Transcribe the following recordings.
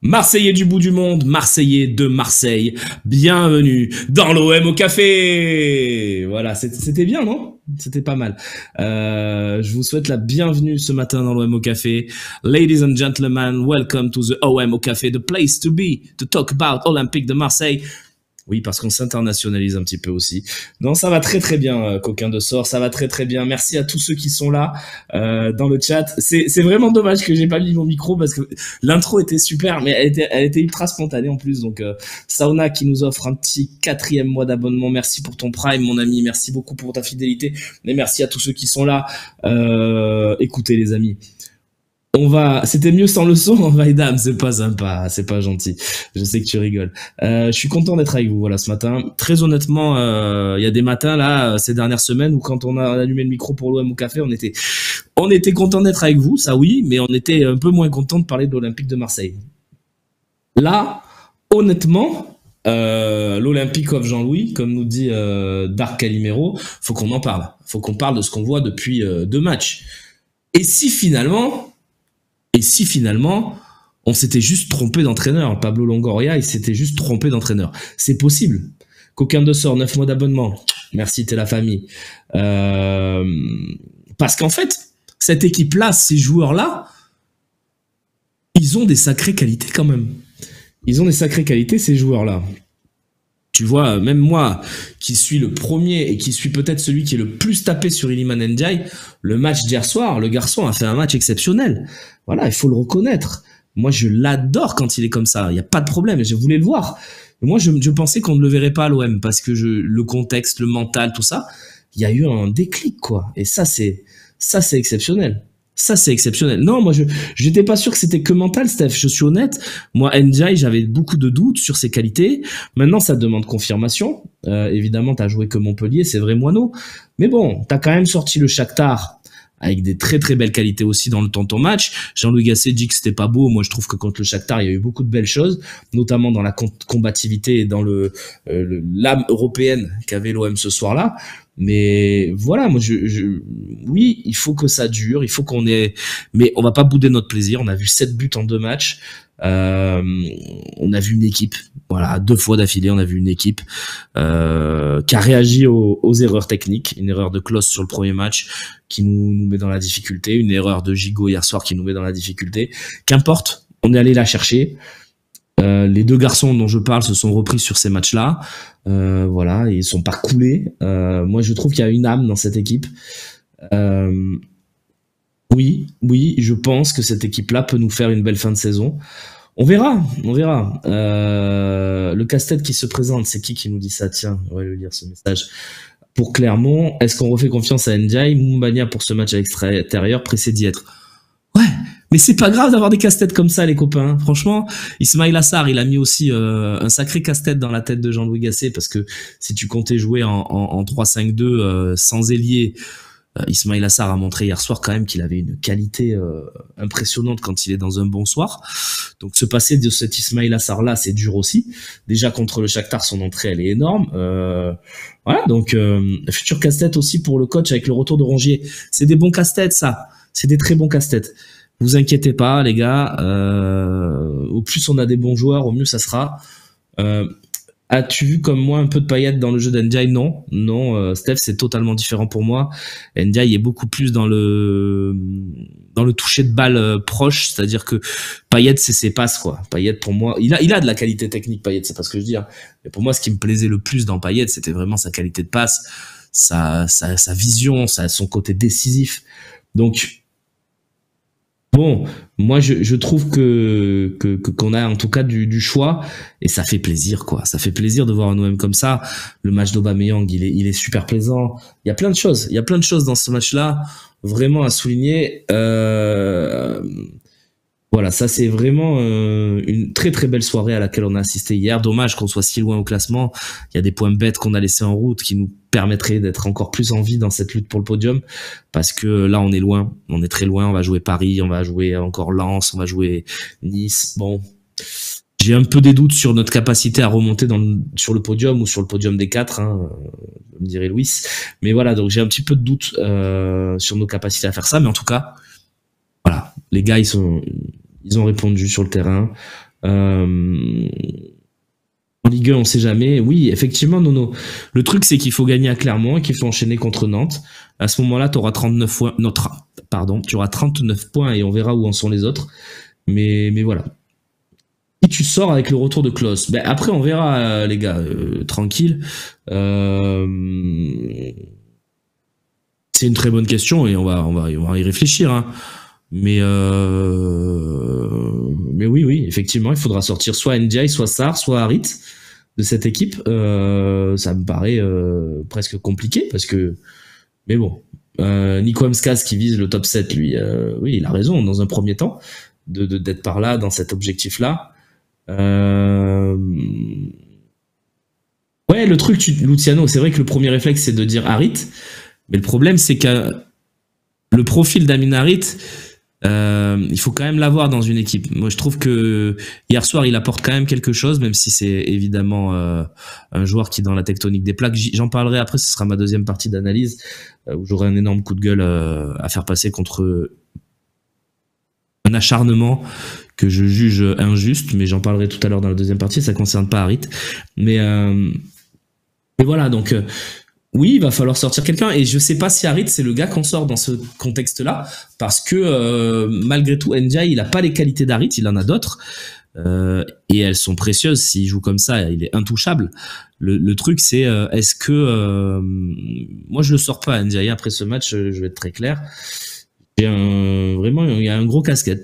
Marseillais du bout du monde, Marseillais de Marseille, bienvenue dans l'OM au café. Voilà, c'était bien, non? C'était pas mal. Je vous souhaite la bienvenue ce matin dans l'OM au café. Ladies and gentlemen, welcome to the OM au café, the place to be, to talk about Olympique de Marseille. Oui, parce qu'on s'internationalise un petit peu aussi. Non, ça va très très bien, Coquin de Sort, ça va très très bien. Merci à tous ceux qui sont là dans le chat. C'est vraiment dommage que j'ai pas mis mon micro parce que l'intro était super, mais elle était ultra spontanée en plus. Donc Sauna qui nous offre un petit 4e mois d'abonnement. Merci pour ton Prime, mon ami. Merci beaucoup pour ta fidélité. Et merci à tous ceux qui sont là. Écoutez les amis. C'était mieux sans le son, Vaidam, c'est pas sympa, c'est pas gentil. Je sais que tu rigoles. Je suis content d'être avec vous, voilà, ce matin. Très honnêtement, il y a des matins, là, ces dernières semaines, où quand on a allumé le micro pour l'OM au café, on était content d'être avec vous, ça oui, mais on était un peu moins content de parler de l'Olympique de Marseille. Là, honnêtement, l'Olympique of Jean-Louis, comme nous dit Dark Calimero, faut qu'on en parle. Faut qu'on parle de ce qu'on voit depuis 2 matchs. Et si finalement, on s'était juste trompé d'entraîneur, Pablo Longoria, il s'était juste trompé d'entraîneur. C'est possible. Coquin de Sort, 9 mois d'abonnement. Merci, t'es la famille. Parce qu'en fait, cette équipe-là, ces joueurs-là, ils ont des sacrées qualités quand même. Ils ont des sacrées qualités, ces joueurs-là. Tu vois, même moi, qui suis le premier et qui suis peut-être celui qui est le plus tapé sur Iliman Ndiaye, le match d'hier soir, le garçon a fait un match exceptionnel. Voilà, il faut le reconnaître. Moi, je l'adore quand il est comme ça. Il n'y a pas de problème. Je voulais le voir. Mais moi, je pensais qu'on ne le verrait pas à l'OM parce que le contexte, le mental, tout ça, il y a eu un déclic, quoi. Et ça, c'est exceptionnel. Ça, c'est exceptionnel. Non, moi, j'étais pas sûr que c'était que mental, Steph. Je suis honnête. Moi, Ndiaye, j'avais beaucoup de doutes sur ses qualités. Maintenant, ça demande confirmation. Évidemment, t'as joué que Montpellier, c'est vrai, Moineau. Mais bon, t'as quand même sorti le Shakhtar avec des très très belles qualités aussi dans ton match. Jean-Louis Gasset dit que c'était pas beau. Moi, je trouve que contre le Shakhtar, il y a eu beaucoup de belles choses, notamment dans la combativité et dans l'âme européenne qu'avait l'OM ce soir-là. Mais voilà, moi, oui, il faut que ça dure, il faut mais on va pas bouder notre plaisir. On a vu 7 buts en 2 matchs. On a vu une équipe, voilà, 2 fois d'affilée, on a vu une équipe qui a réagi aux erreurs techniques, une erreur de Klose sur le premier match qui nous met dans la difficulté, une erreur de Gigot hier soir qui nous met dans la difficulté. Qu'importe, on est allé la chercher. Les 2 garçons dont je parle se sont repris sur ces matchs-là. Voilà, ils sont pas coulés. Moi, je trouve qu'il y a une âme dans cette équipe. Oui, je pense que cette équipe-là peut nous faire une belle fin de saison. On verra. Le casse-tête qui se présente, c'est qui nous dit ça? Tiens, on va lui lire ce message. Pour Clermont, est-ce qu'on refait confiance à Ndiaye? Moumbania pour ce match à l'extérieur, pressé d'y être. Ouais, mais c'est pas grave d'avoir des casse-têtes comme ça, les copains. Franchement, Ismaïla Sarr, il a mis aussi un sacré casse-tête dans la tête de Jean-Louis Gasset, parce que si tu comptais jouer en 3-5-2 sans ailier, Ismaïla Sarr a montré hier soir quand même qu'il avait une qualité impressionnante quand il est dans un bon soir. Donc se passer de cet Ismaïla Sarr là, c'est dur aussi. Déjà contre le Shakhtar, son entrée elle est énorme. Voilà, donc futur casse-tête aussi pour le coach avec le retour de Rongier. C'est des bons casse-têtes, ça. C'est des très bons casse-têtes. Vous inquiétez pas, les gars. Au plus on a des bons joueurs, au mieux ça sera. As-tu vu comme moi un peu de paillettes dans le jeu d'Ndiaye? Non, Steph, c'est totalement différent pour moi. Ndiaye est beaucoup plus dans le toucher de balle proche, c'est-à-dire que Payet, c'est ses passes, quoi. Payet, pour moi, il a de la qualité technique, Payet, c'est pas ce que je dis, hein. Mais pour moi, ce qui me plaisait le plus dans Payet, c'était vraiment sa qualité de passe, sa vision, son côté décisif. Donc, bon, moi je trouve qu'on a en tout cas du choix et ça fait plaisir, quoi. Ça fait plaisir de voir un OM comme ça. Le match d'Aubameyang, il est super plaisant. Il y a plein de choses dans ce match-là vraiment à souligner. Voilà, ça c'est vraiment une très très belle soirée à laquelle on a assisté hier. Dommage qu'on soit si loin au classement. Il y a des points bêtes qu'on a laissés en route qui nous permettraient d'être encore plus en vie dans cette lutte pour le podium, parce que là on est loin, on est très loin. On va jouer Paris, on va jouer encore Lens, on va jouer Nice. Bon, j'ai un peu des doutes sur notre capacité à remonter sur le podium ou sur le podium des 4, hein, me dirait Louis. Mais voilà, donc j'ai un petit peu de doute sur nos capacités à faire ça. Mais en tout cas, voilà, les gars, ils Ils ont répondu sur le terrain. En Ligue 1, on sait jamais. Oui, effectivement, Nono. Le truc, c'est qu'il faut gagner à Clermont et qu'il faut enchaîner contre Nantes. À ce moment-là, tu auras 39 points. Non, pardon, tu auras 39 points et on verra où en sont les autres. Mais voilà. Si tu sors avec le retour de Klose, ben après on verra, les gars, tranquille. C'est une très bonne question et on va y réfléchir. Hein. Mais oui, effectivement, il faudra sortir soit Ndiaye, soit Sarr, soit Harit de cette équipe. Ça me paraît presque compliqué parce que, mais bon, Nico Amskas qui vise le top 7, lui, oui, il a raison dans un premier temps d'être par là dans cet objectif-là. Ouais, le truc, Luciano, c'est vrai que le premier réflexe c'est de dire Harit, mais le problème c'est que le profil d'Amin Harit, il faut quand même l'avoir dans une équipe. Moi, je trouve que hier soir, il apporte quand même quelque chose, même si c'est évidemment un joueur qui est dans la tectonique des plaques. J'en parlerai après, ce sera ma deuxième partie d'analyse, où j'aurai un énorme coup de gueule à faire passer contre un acharnement que je juge injuste, mais j'en parlerai tout à l'heure dans la deuxième partie, ça concerne pas Harit. Mais voilà, donc oui, il va falloir sortir quelqu'un, et je sais pas si Harit c'est le gars qu'on sort dans ce contexte-là, parce que malgré tout, Ndiaye, il a pas les qualités d'Harit, il en a d'autres, et elles sont précieuses. S'il joue comme ça, il est intouchable. Le truc, c'est est-ce que moi je le sors pas, Ndiaye, après ce match, je vais être très clair. Vraiment, il y a un gros casse-tête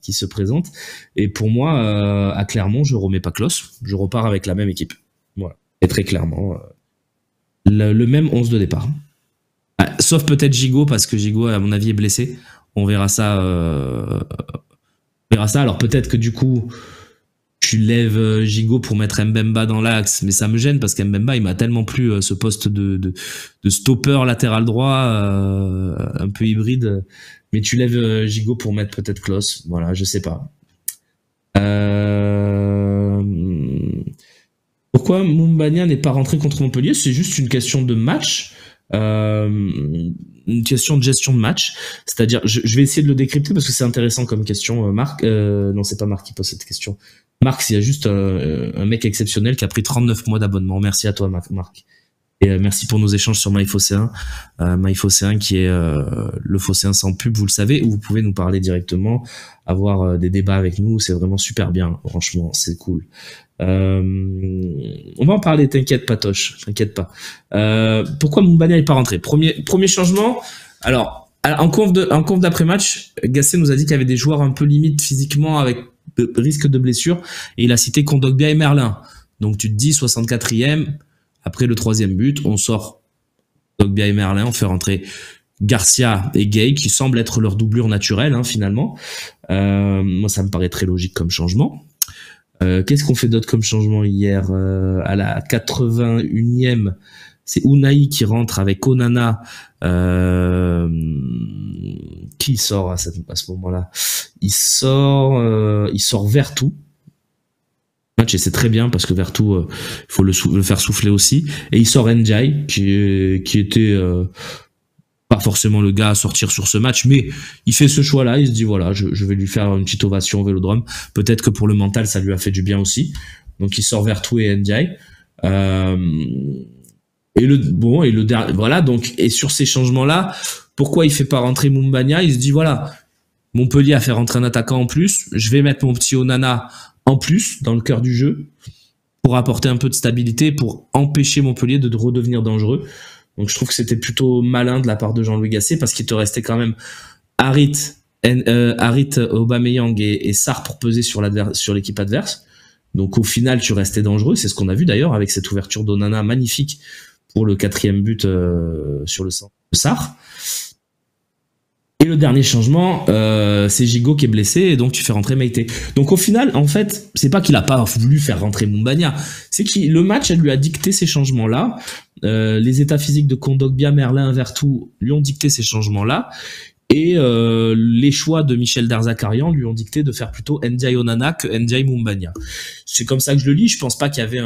qui se présente. Et pour moi, à Clermont, je remets pas Klose. Je repars avec la même équipe. Voilà. Et très clairement, le même 11 de départ. Sauf peut-être Gigot, parce que Gigot, à mon avis, est blessé. On verra ça. Alors peut-être que du coup, tu lèves Gigot pour mettre Mbemba dans l'axe, mais ça me gêne parce qu'Mbemba, il m'a tellement plu, ce poste de stopper latéral droit, un peu hybride. Mais tu lèves Gigot pour mettre peut-être Klose. Voilà, je sais pas. Pourquoi Moumbagna n'est pas rentré contre Montpellier? C'est juste une question de match. Une question de gestion de match, c'est-à-dire, je vais essayer de le décrypter parce que c'est intéressant comme question, Marc. Non, c'est pas Marc qui pose cette question. Marc, il y a juste un mec exceptionnel qui a pris 39 mois d'abonnement. Merci à toi, Marc. Et merci pour nos échanges sur MyPhocéen. MyPhocéen qui est le Phocéen sans pub, vous le savez, où vous pouvez nous parler directement, avoir des débats avec nous. C'est vraiment super bien, franchement, c'est cool. On va en parler, t'inquiète Patoche, t'inquiète pas. Pourquoi Moumbagna n'est pas rentré? Premier changement. Alors, en conf d'après-match, Gasset nous a dit qu'il y avait des joueurs un peu limites physiquement avec risque de blessure, et il a cité Kondogbia et Merlin. Donc tu te dis 64e, après le 3e but, on sort Kondogbia et Merlin, on fait rentrer Garcia et Gay, qui semblent être leur doublure naturelle, hein, finalement. Moi, ça me paraît très logique comme changement. Qu'est-ce qu'on fait d'autre comme changement hier? À la 81e, c'est Unai qui rentre avec Onana. Qui sort à ce moment-là? Il sort Vertou. Match, et c'est très bien parce que Vertou, il faut le faire souffler aussi. Et il sort Ndiaye qui était pas forcément le gars à sortir sur ce match, mais il fait ce choix-là, il se dit voilà, je vais lui faire une petite ovation au Vélodrome. Peut-être que pour le mental, ça lui a fait du bien aussi. Donc il sort Vertou et Ndiaye. Voilà, donc, et sur ces changements-là, pourquoi il fait pas rentrer Moumbagna? Il se dit voilà, Montpellier a fait rentrer un attaquant en plus, je vais mettre mon petit Onana en plus dans le cœur du jeu pour apporter un peu de stabilité, pour empêcher Montpellier de redevenir dangereux. Donc je trouve que c'était plutôt malin de la part de Jean-Louis Gasset, parce qu'il te restait quand même Harit, Aubameyang et Sarr pour peser sur l'équipe adverse. Donc au final, tu restais dangereux. C'est ce qu'on a vu d'ailleurs avec cette ouverture d'Onana magnifique pour le 4e but sur le centre de Sarr. Et le dernier changement, c'est Gigot qui est blessé, et donc tu fais rentrer Meïté. Donc au final, en fait, c'est pas qu'il a pas voulu faire rentrer Moumbagna, c'est que le match, elle lui a dicté ces changements-là. Les états physiques de Kondogbia, Merlin, Vertou lui ont dicté ces changements-là. Et les choix de Michel Darzacarian lui ont dicté de faire plutôt Ndiaye Onana que Ndiaye Moumbagna. C'est comme ça que je le lis. Je pense pas qu'il y avait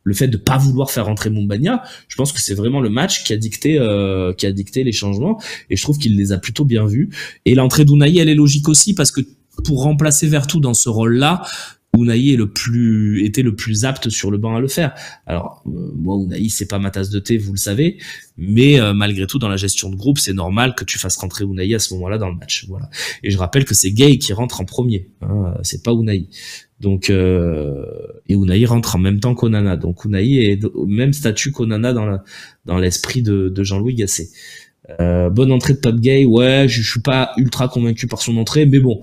le fait de pas vouloir faire rentrer Moumbagna, je pense que c'est vraiment le match qui a dicté les changements, et je trouve qu'il les a plutôt bien vus. Et l'entrée d'Unai, elle est logique aussi, parce que pour remplacer Vertou dans ce rôle-là, Unai était le plus apte sur le banc à le faire. Alors, moi, Unai, c'est pas ma tasse de thé, vous le savez, mais malgré tout, dans la gestion de groupe, c'est normal que tu fasses rentrer Unai à ce moment-là dans le match. Voilà. Et je rappelle que c'est Gueye qui rentre en premier, hein, c'est pas Unai. Donc, et Unai rentre en même temps qu'Onana. Donc, Unai est au même statut qu'Onana dans l'esprit de Jean-Louis Gasset. Bonne entrée de Pape Gueye, ouais, je suis pas ultra convaincu par son entrée, mais bon.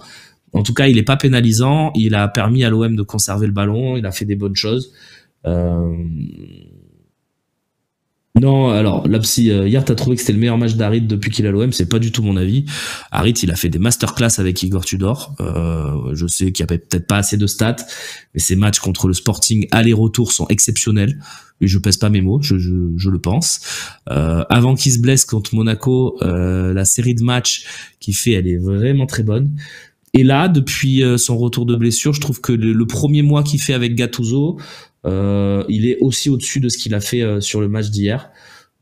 En tout cas, il est pas pénalisant. Il a permis à l'OM de conserver le ballon. Il a fait des bonnes choses. Non, alors là, si hier t'as trouvé que c'était le meilleur match d'Harit depuis qu'il a l'OM, c'est pas du tout mon avis. Harit, il a fait des masterclass avec Igor Tudor. Je sais qu'il y avait peut-être pas assez de stats, mais ces matchs contre le Sporting aller-retour sont exceptionnels. Et je pèse pas mes mots, je le pense. Avant qu'il se blesse contre Monaco, la série de matchs qu'il fait, elle est vraiment très bonne. Et là, depuis son retour de blessure, je trouve que le premier mois qu'il fait avec Gattuso, il est aussi au-dessus de ce qu'il a fait sur le match d'hier.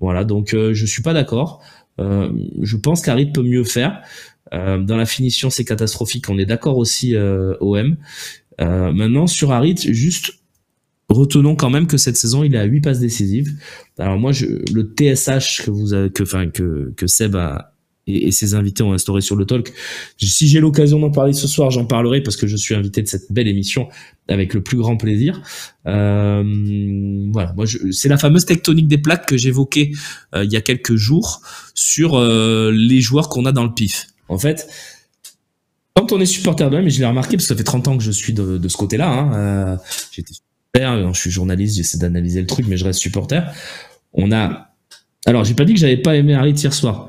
Voilà, donc je suis pas d'accord. Je pense qu'Harit peut mieux faire. Dans la finition, c'est catastrophique. On est d'accord aussi, OM. Maintenant, sur Harit, juste retenons quand même que cette saison, il est à 8 passes décisives. Alors moi, le TSH que Seb et ses invités ont instauré sur le talk. Si j'ai l'occasion d'en parler ce soir, j'en parlerai parce que je suis invité de cette belle émission avec le plus grand plaisir. Voilà, moi c'est la fameuse tectonique des plaques que j'évoquais il y a quelques jours sur les joueurs qu'on a dans le pif. En fait, quand on est supporter de l'OM, et je l'ai remarqué parce que ça fait 30 ans que je suis de ce côté-là, hein, j'étais supporter, je suis journaliste, j'essaie d'analyser le truc, mais je reste supporter. Alors j'ai pas dit que j'avais pas aimé Harit hier soir.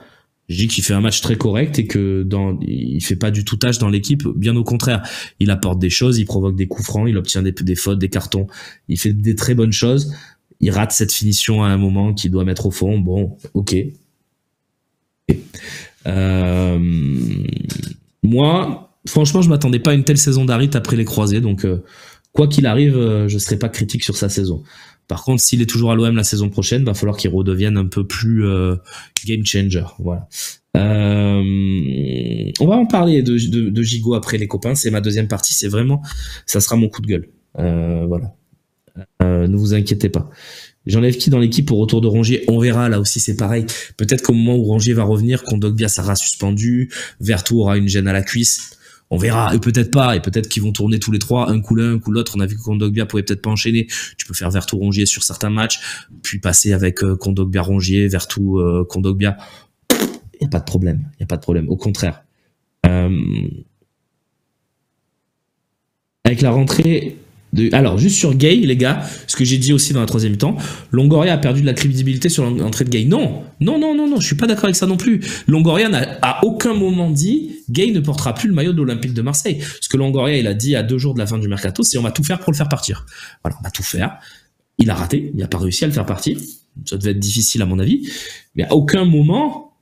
Je dis qu'il fait un match très correct et que il fait pas du tout tâche dans l'équipe, bien au contraire. Il apporte des choses, il provoque des coups francs, il obtient des fautes, des cartons. Il fait des très bonnes choses. Il rate cette finition à un moment qu'il doit mettre au fond. Bon, ok. Moi, franchement, je m'attendais pas à une telle saison d'Harit après les croisés, donc quoi qu'il arrive, je serai pas critique sur sa saison. Par contre, s'il est toujours à l'OM la saison prochaine, va falloir qu'il redevienne un peu plus game changer. Voilà. On va en parler de Gigot après, les copains. C'est ma deuxième partie. C'est vraiment, ça sera mon coup de gueule. Voilà. Ne vous inquiétez pas. J'enlève qui dans l'équipe au retour de Rongier? On verra, là aussi c'est pareil. Peut-être qu'au moment où Rongier va revenir, Kondogbia sera suspendu, Vertou aura une gêne à la cuisse. On verra, et peut-être pas, et peut-être qu'ils vont tourner tous les trois, un coup l'un, un coup l'autre. On a vu que Kondogbia pouvait peut-être pas enchaîner. Tu peux faire Vertou Rongier sur certains matchs, puis passer avec Kondogbia Rongier, Vertou Kondogbia. Y a pas de problème, Au contraire. Avec la rentrée alors, juste sur Gueye, les gars, ce que j'ai dit aussi dans la troisième mi-temps, Longoria a perdu de la crédibilité sur l'entrée de Gueye. Non, je suis pas d'accord avec ça non plus. Longoria n'a à aucun moment dit Gueye ne portera plus le maillot de l'Olympique de Marseille. Ce que Longoria, il a dit à 2 jours de la fin du mercato, c'est on va tout faire pour le faire partir. Voilà, on va tout faire. Il a raté, il n'a pas réussi à le faire partir. Ça devait être difficile à mon avis. Mais à aucun moment,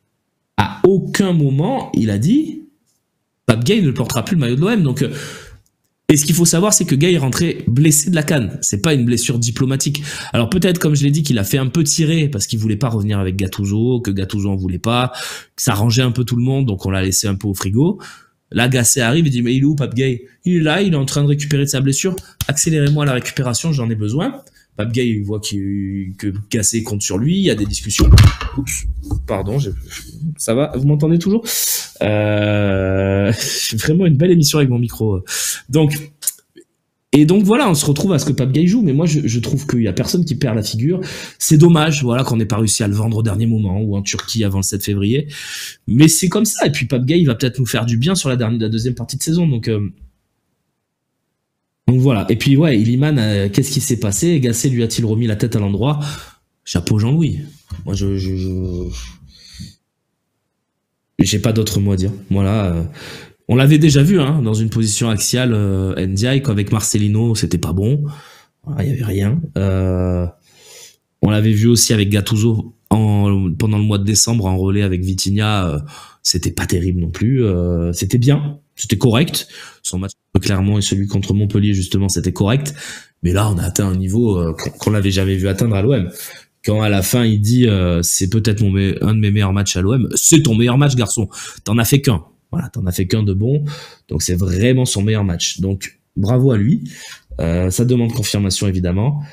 il a dit Pape Gueye ne portera plus le maillot de l'OM. Donc, et ce qu'il faut savoir, c'est que Gueye est rentré blessé de la canne. C'est pas une blessure diplomatique. Alors peut-être, comme je l'ai dit, qu'il a fait un peu tirer parce qu'il voulait pas revenir avec Gattuso, que Gattuso en voulait pas, que ça rangeait un peu tout le monde, donc on l'a laissé un peu au frigo. Là, Gasset arrive et dit, mais il est où, Pape Gueye? Il est là, il est en train de récupérer de sa blessure. Accélérez-moi la récupération, j'en ai besoin. Pape Gueye, il voit que Gasset compte sur lui, il y a des discussions. Oups, pardon, ça va, vous m'entendez toujours? Vraiment une belle émission avec mon micro. Donc voilà, on se retrouve à ce que Pape Gueye joue, mais moi je trouve qu'il y a personne qui perd la figure. C'est dommage, voilà, qu'on n'ait pas réussi à le vendre au dernier moment ou en Turquie avant le 7 février. Mais c'est comme ça. Et puis Pape Gueye va peut-être nous faire du bien sur la deuxième partie de saison. Donc voilà. Et puis ouais, Iliman, qu'est-ce qui s'est passé? Gasset lui a-t-il remis la tête à l'endroit? Chapeau Jean-Louis. Moi j'ai pas d'autre mot à dire. Voilà. On l'avait déjà vu hein, dans une position axiale Ndiaye, qu'avec Marcelino, c'était pas bon. Il y avait rien. On l'avait vu aussi avec Gattuso pendant le mois de décembre en relais avec Vitinha. C'était pas terrible non plus. C'était bien. C'était correct. Son match clairement, et celui contre Montpellier, justement, c'était correct. Mais là, on a atteint un niveau qu'on n'avait jamais vu atteindre à l'OM. Quand à la fin, il dit c'est peut-être un de mes meilleurs matchs à l'OM, c'est ton meilleur match, garçon. T'en as fait qu'un. Voilà, t'en as fait qu'un de bon. Donc, c'est vraiment son meilleur match. Donc, bravo à lui. Ça demande confirmation, évidemment.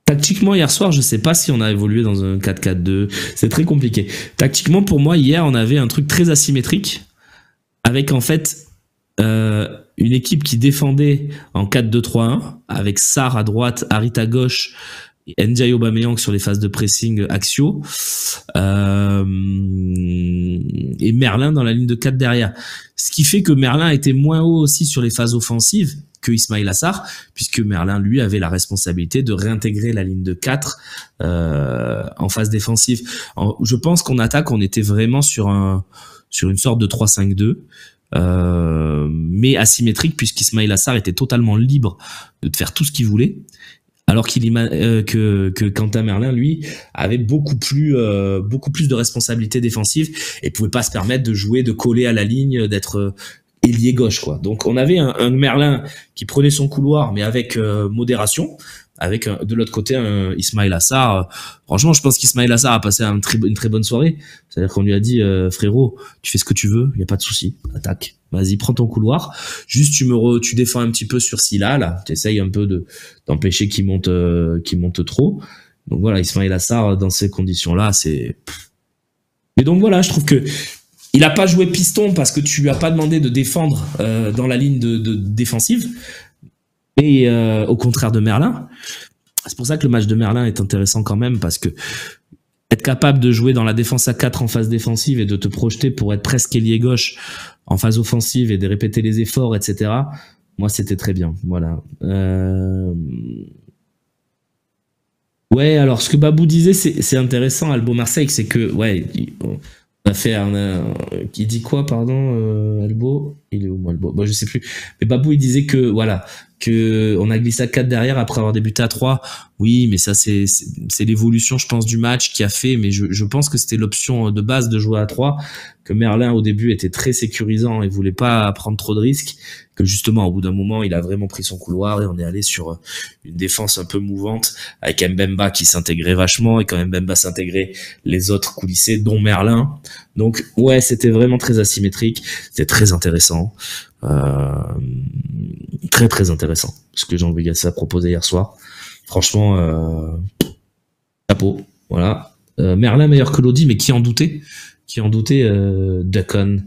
Tactiquement, hier soir, je sais pas si on a évolué dans un 4-4-2. C'est très compliqué. Tactiquement, pour moi, hier, on avait un truc très asymétrique avec, en fait, une équipe qui défendait en 4-2-3-1 avec Sarr à droite, Harit à gauche et Ndiaye Aubameyang sur les phases de pressing axiaux et Merlin dans la ligne de 4 derrière. Ce qui fait que Merlin était moins haut aussi sur les phases offensives que Ismaïla Sarr, puisque Merlin, lui, avait la responsabilité de réintégrer la ligne de 4 en phase défensive. Je pense qu'en attaque, on était vraiment sur une sorte de 3-5-2. Mais asymétrique, puisqu'Ismaïla Sarr était totalement libre de faire tout ce qu'il voulait, alors que Quentin Merlin, lui, avait beaucoup plus de responsabilités défensives et pouvait pas se permettre de jouer, de coller à la ligne, d'être ailier gauche, quoi. Donc on avait un Merlin qui prenait son couloir, mais avec modération, avec de l'autre côté un Ismaïla Sarr. Franchement, je pense qu'Ismaïla Sarr a passé une très bonne soirée. C'est-à-dire qu'on lui a dit frérot, tu fais ce que tu veux, y a pas de souci, attaque. Vas-y, prends ton couloir. Juste tu défends un petit peu sur Silla, là. T'essayes un peu d'empêcher qu'il monte trop. Donc voilà, Ismaïla Sarr dans ces conditions-là, c'est. Mais donc voilà, je trouve que il a pas joué piston parce que tu lui as pas demandé de défendre dans la ligne de défensive. Et au contraire de Merlin, c'est pour ça que le match de Merlin est intéressant quand même, parce que être capable de jouer dans la défense à 4 en phase défensive et de te projeter pour être presque ailier gauche en phase offensive et de répéter les efforts, etc. Moi, c'était très bien. Voilà. Ouais, alors ce que Babou disait, c'est intéressant, Albo Marseille, c'est que, ouais, on a fait qui dit quoi, pardon, Albo? Il est où, moi, Albo? Bon, je sais plus. Mais Babou, il disait que, voilà, que on a glissé à 4 derrière après avoir débuté à 3. Oui, mais ça, c'est l'évolution, je pense, du match qui a fait, mais je pense que c'était l'option de base de jouer à 3, que Merlin, au début, était très sécurisant et voulait pas prendre trop de risques, que justement, au bout d'un moment, il a vraiment pris son couloir et on est allé sur une défense un peu mouvante avec Mbemba qui s'intégrait vachement, et quand Mbemba s'intégrait, les autres coulissaient, dont Merlin. Donc, ouais, c'était vraiment très asymétrique, c'était très intéressant. Très très intéressant ce que Jean-Louis Gasset a proposé hier soir. Franchement, chapeau. Voilà. Merlin meilleur que Lodi, mais qui en doutait? Ducon.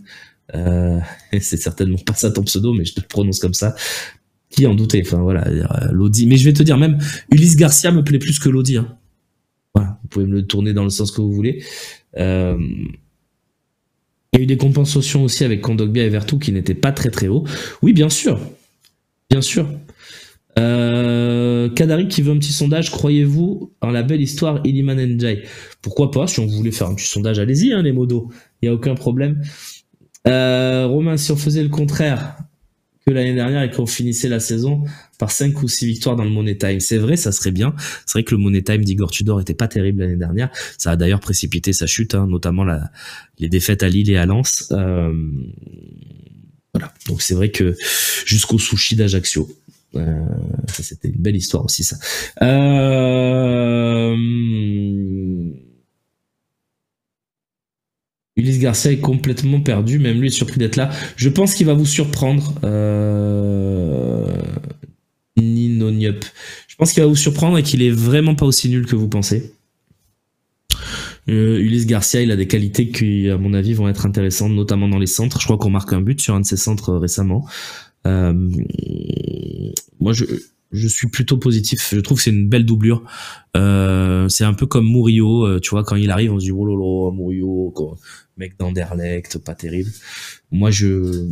C'est certainement pas ça ton pseudo, mais je te le prononce comme ça. Qui en doutait? Enfin voilà, Lodi. Mais je vais te dire, même Ulysse Garcia me plaît plus que Lodi. Hein. Voilà, vous pouvez me le tourner dans le sens que vous voulez. Il y a eu des compensations aussi avec Kondogbia et Vertou qui n'étaient pas très très hauts. Oui, bien sûr. Bien sûr. Kadari qui veut un petit sondage. Croyez-vous en la belle histoire Iliman Ndiaye? Pourquoi pas? Si on voulait faire un petit sondage, allez-y, hein, les modos. Il n'y a aucun problème. Romain, si on faisait le contraire que l'année dernière et qu'on finissait la saison par 5 ou 6 victoires dans le Money Time, c'est vrai, ça serait bien. C'est vrai que le Money Time d'Igor Tudor était pas terrible l'année dernière. Ça a d'ailleurs précipité sa chute, hein, notamment les défaites à Lille et à Lens. Voilà. Donc c'est vrai que jusqu'au sushi d'Ajaccio. Ça c'était une belle histoire aussi, ça. Ulysse Garcia est complètement perdu, même lui est surpris d'être là. Je pense qu'il va vous surprendre. Nino Niup. Je pense qu'il va vous surprendre et qu'il est vraiment pas aussi nul que vous pensez. Ulysse Garcia, il a des qualités qui, à mon avis, vont être intéressantes, notamment dans les centres. Je crois qu'on marque un but sur un de ses centres récemment. Moi, je suis plutôt positif. Je trouve que c'est une belle doublure. C'est un peu comme Murillo. Tu vois, quand il arrive, on se dit, oh lolo, Murillo, mec d'Anderlecht, pas terrible. Moi, je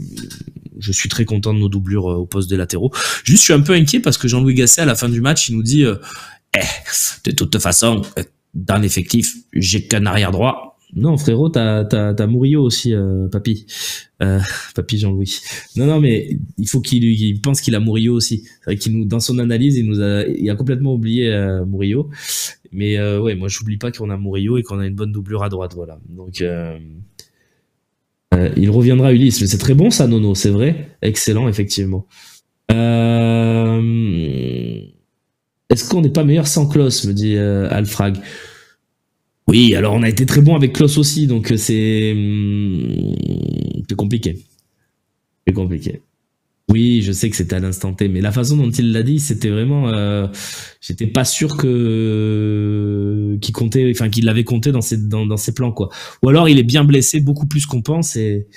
suis très content de nos doublures au poste des latéraux. Juste, je suis un peu inquiet parce que Jean-Louis Gasset, à la fin du match, il nous dit, de toute façon, dans l'effectif, j'ai qu'un arrière droit. Non, frérot, t'as Murillo aussi, papy. Papy Jean-Louis. Non, mais il faut qu'il pense qu'il a Murillo aussi. C'est vrai qu'il dans son analyse, il a complètement oublié Murillo. Mais ouais, moi, j'oublie pas qu'on a Murillo et qu'on a une bonne doublure à droite, voilà. Donc, Il reviendra Ulysse, mais c'est très bon ça, Nono, c'est vrai. Excellent, effectivement. Est-ce qu'on n'est pas meilleur sans Klaus, me dit Alfrag. Oui, alors on a été très bon avec Klaus aussi, donc c'est compliqué. C'est compliqué. Oui, je sais que c'était à l'instant T, mais la façon dont il l'a dit, c'était vraiment... J'étais pas sûr qu'il comptait, enfin qu'il l'avait compté dans ses plans, quoi. Ou alors il est bien blessé, beaucoup plus qu'on pense, et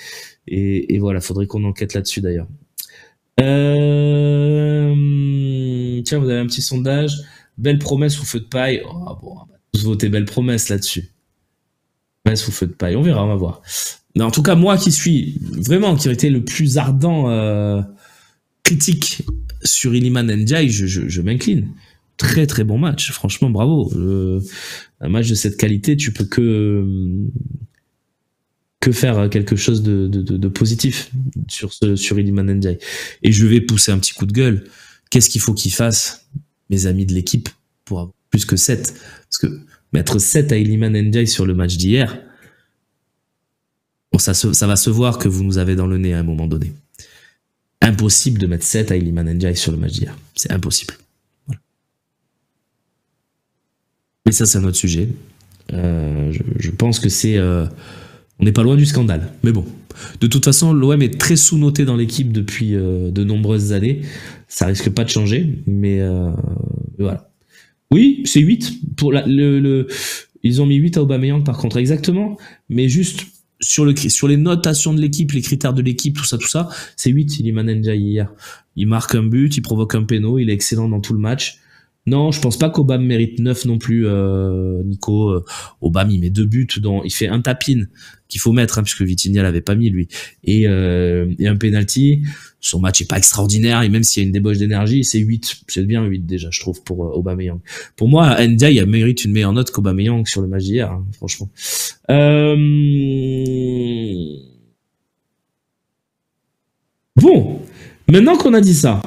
voilà, faudrait qu'on enquête là-dessus d'ailleurs. Tiens, vous avez un petit sondage. Belle promesse ou feu de paille. Oh, bon, on va tous voter belle promesse là-dessus. Promesse ou feu de paille. On verra, on va voir. Mais en tout cas, moi qui suis vraiment, qui a été le plus ardent critique sur Iliman Ndiaye, je m'incline. Très très bon match. Franchement, bravo. Un match de cette qualité, tu peux que faire quelque chose de positif sur Iliman Ndiaye. Et je vais pousser un petit coup de gueule. Qu'est-ce qu'il faut qu'il fasse, mes amis de l'équipe, pour avoir plus que 7? Parce que mettre 7 à Iliman Ndiaye sur le match d'hier, bon, ça va se voir que vous nous avez dans le nez à un moment donné. Impossible de mettre 7 à Iliman Ndiaye sur le match d'hier. C'est impossible. Voilà. Mais ça, c'est un autre sujet. Je pense que c'est... on n'est pas loin du scandale. Mais bon. De toute façon, l'OM est très sous-noté dans l'équipe depuis de nombreuses années. Ça risque pas de changer. Mais voilà. Oui, c'est 8. Ils ont mis 8 à Aubameyang par contre. Exactement. Mais juste... sur les notations de l'équipe, les critères de l'équipe, tout ça, c'est 8, Iliman Ndiaye hier. Il marque un but, il provoque un péno, il est excellent dans tout le match. Non, je pense pas qu'Aubame mérite 9 non plus, Nico. Aubame, il met 2 buts, il fait un tapin qu'il faut mettre, hein, puisque Vitinha l'avait pas mis, lui. Et un penalty. Son match est pas extraordinaire, et même s'il y a une débauche d'énergie, c'est 8. C'est bien 8 déjà, je trouve, pour Aubameyang. Pour moi, Ndiaye mérite une meilleure note qu'Aubameyang sur le match d'hier, hein, franchement. Bon, maintenant qu'on a dit ça,